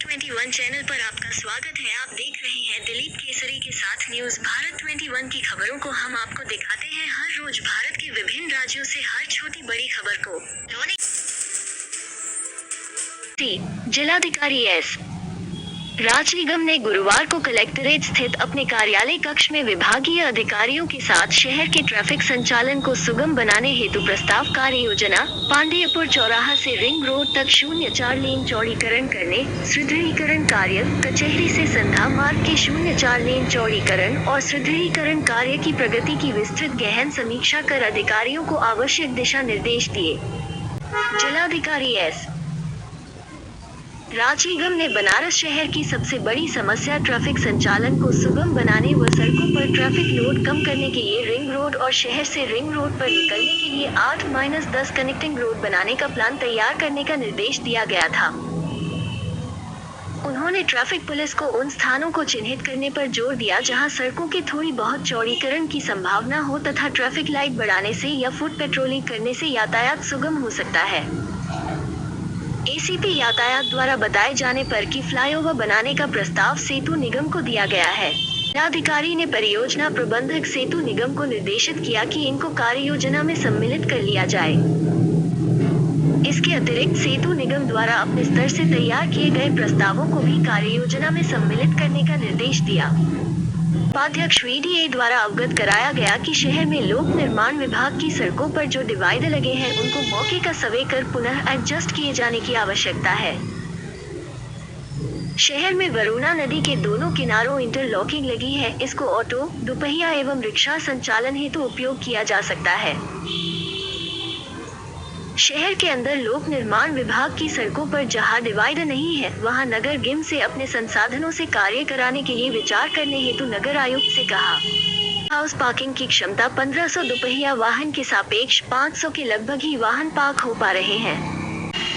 21 channel पर आपका स्वागत है। आप देख रहे हैं दिलीप केसरी के साथ न्यूज भारत 21 की खबरों को हम आपको दिखाते हैं हर रोज भारत के विभिन्न राज्यों से हर छोटी बड़ी खबर को। जिलाधिकारी एस राज निगम ने गुरुवार को कलेक्ट्रेट स्थित अपने कार्यालय कक्ष में विभागीय अधिकारियों के साथ शहर के ट्रैफिक संचालन को सुगम बनाने हेतु प्रस्ताव कार्य योजना पांडेयपुर चौराहा से रिंग रोड तक 04 लेन चौड़ीकरण करने, सुदृढ़ीकरण कार्य, कचहरी से संधा मार्ग के 04 लेन चौड़ीकरण और सुदृढ़ीकरण कार्य की प्रगति की विस्तृत गहन समीक्षा कर अधिकारियों को आवश्यक दिशा निर्देश दिए। जिलाधिकारी एस राज निगम ने बनारस शहर की सबसे बड़ी समस्या ट्रैफिक संचालन को सुगम बनाने व सड़कों पर ट्रैफिक लोड कम करने के लिए रिंग रोड और शहर से रिंग रोड पर निकलने के लिए 8-10 कनेक्टिंग रोड बनाने का प्लान तैयार करने का निर्देश दिया गया था। उन्होंने ट्रैफिक पुलिस को उन स्थानों को चिन्हित करने पर जोर दिया जहां सड़कों के थोड़ी बहुत चौड़ीकरण की संभावना हो तथा ट्रैफिक लाइट बढ़ाने से या फुट पेट्रोलिंग करने से यातायात सुगम हो सकता है। एसीपी यातायात द्वारा बताए जाने पर कि फ्लाईओवर बनाने का प्रस्ताव सेतु निगम को दिया गया है। जिलाधिकारी ने परियोजना प्रबंधक सेतु निगम को निर्देशित किया कि इनको कार्य योजना में सम्मिलित कर लिया जाए। इसके अतिरिक्त सेतु निगम द्वारा अपने स्तर से तैयार किए गए प्रस्तावों को भी कार्य योजना में सम्मिलित करने का निर्देश दिया। उपाध्यक्ष वीडीए द्वारा अवगत कराया गया कि शहर में लोक निर्माण विभाग की सड़कों पर जो डिवाइडर लगे हैं उनको मौके का सर्वे कर पुनः एडजस्ट किए जाने की आवश्यकता है। शहर में वरुणा नदी के दोनों किनारों इंटरलॉकिंग लगी है। इसको ऑटो, दोपहिया एवं रिक्शा संचालन हेतु उपयोग किया जा सकता है। शहर के अंदर लोक निर्माण विभाग की सड़कों पर जहां डिवाइडर नहीं है वहां नगर निगम से अपने संसाधनों से कार्य कराने के लिए विचार करने हेतु नगर आयुक्त से कहा। हाउस पार्किंग की क्षमता 1500 दोपहिया वाहन के सापेक्ष 500 के लगभग ही वाहन पार्क हो पा रहे हैं।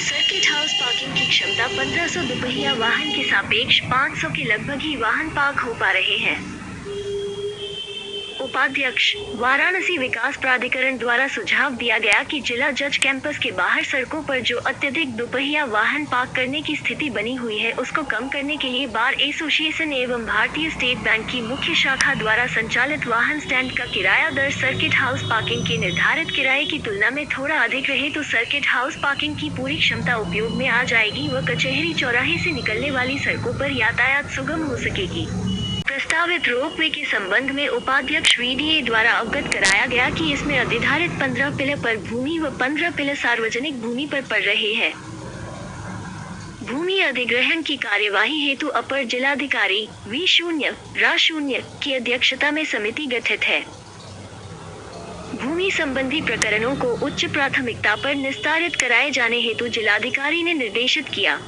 सर्किट हाउस पार्किंग की क्षमता 1500 दोपहिया वाहन के सापेक्ष 500 के लगभग ही वाहन पार्क हो पा रहे हैं। उपाध्यक्ष वाराणसी विकास प्राधिकरण द्वारा सुझाव दिया गया कि जिला जज कैंपस के बाहर सड़कों पर जो अत्यधिक दोपहिया वाहन पार्क करने की स्थिति बनी हुई है उसको कम करने के लिए बार एसोसिएशन एवं भारतीय स्टेट बैंक की मुख्य शाखा द्वारा संचालित वाहन स्टैंड का किराया दर सर्किट हाउस पार्किंग के निर्धारित किराए की तुलना में थोड़ा अधिक रहे तो सर्किट हाउस पार्किंग की पूरी क्षमता उपयोग में आ जाएगी व कचहरी चौराहे से निकलने वाली सड़कों पर यातायात सुगम हो सकेगी। प्रस्तावित रोपवे के संबंध में उपाध्यक्ष वीडीए द्वारा अवगत कराया गया कि इसमें अधिधारित 15 पिलर पर भूमि व 15 पिलर सार्वजनिक भूमि पर पड़ रहे हैं। भूमि अधिग्रहण की कार्यवाही हेतु अपर जिलाधिकारी V0 की अध्यक्षता में समिति गठित है। भूमि संबंधी प्रकरणों को उच्च प्राथमिकता पर निस्तारित कराए जाने हेतु जिलाधिकारी ने निर्देशित किया।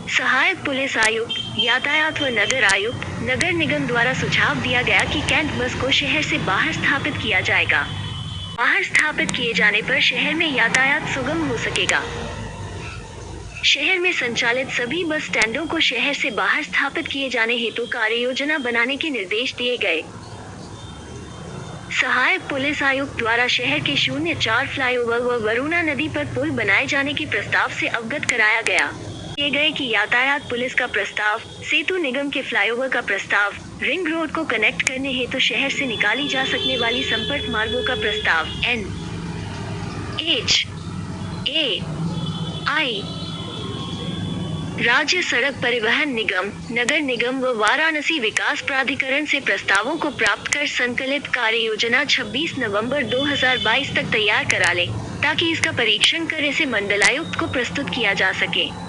सहायक पुलिस आयुक्त, यातायात व नगर आयुक्त, नगर निगम द्वारा सुझाव दिया गया कि कैंट बस को शहर से बाहर स्थापित किया जाएगा। बाहर स्थापित किए जाने पर शहर में यातायात सुगम हो सकेगा। शहर में संचालित सभी बस स्टैंडों को शहर से बाहर स्थापित किए जाने हेतु कार्य योजना बनाने के निर्देश दिए गए। सहायक पुलिस आयुक्त द्वारा शहर के 04 फ्लाईओवर व वरुणा नदी पर पुल बनाए जाने के प्रस्ताव से अवगत कराया गया। किए गए कि यातायात पुलिस का प्रस्ताव, सेतु निगम के फ्लाईओवर का प्रस्ताव, रिंग रोड को कनेक्ट करने हेतु शहर से निकाली जा सकने वाली संपर्क मार्गों का प्रस्ताव NHAI राज्य सड़क परिवहन निगम, नगर निगम व वाराणसी विकास प्राधिकरण से प्रस्तावों को प्राप्त कर संकलित कार्य योजना 26 नवंबर 2022 तक तैयार करा ले ताकि इसका परीक्षण कर इसे मंडलायुक्त को प्रस्तुत किया जा सके।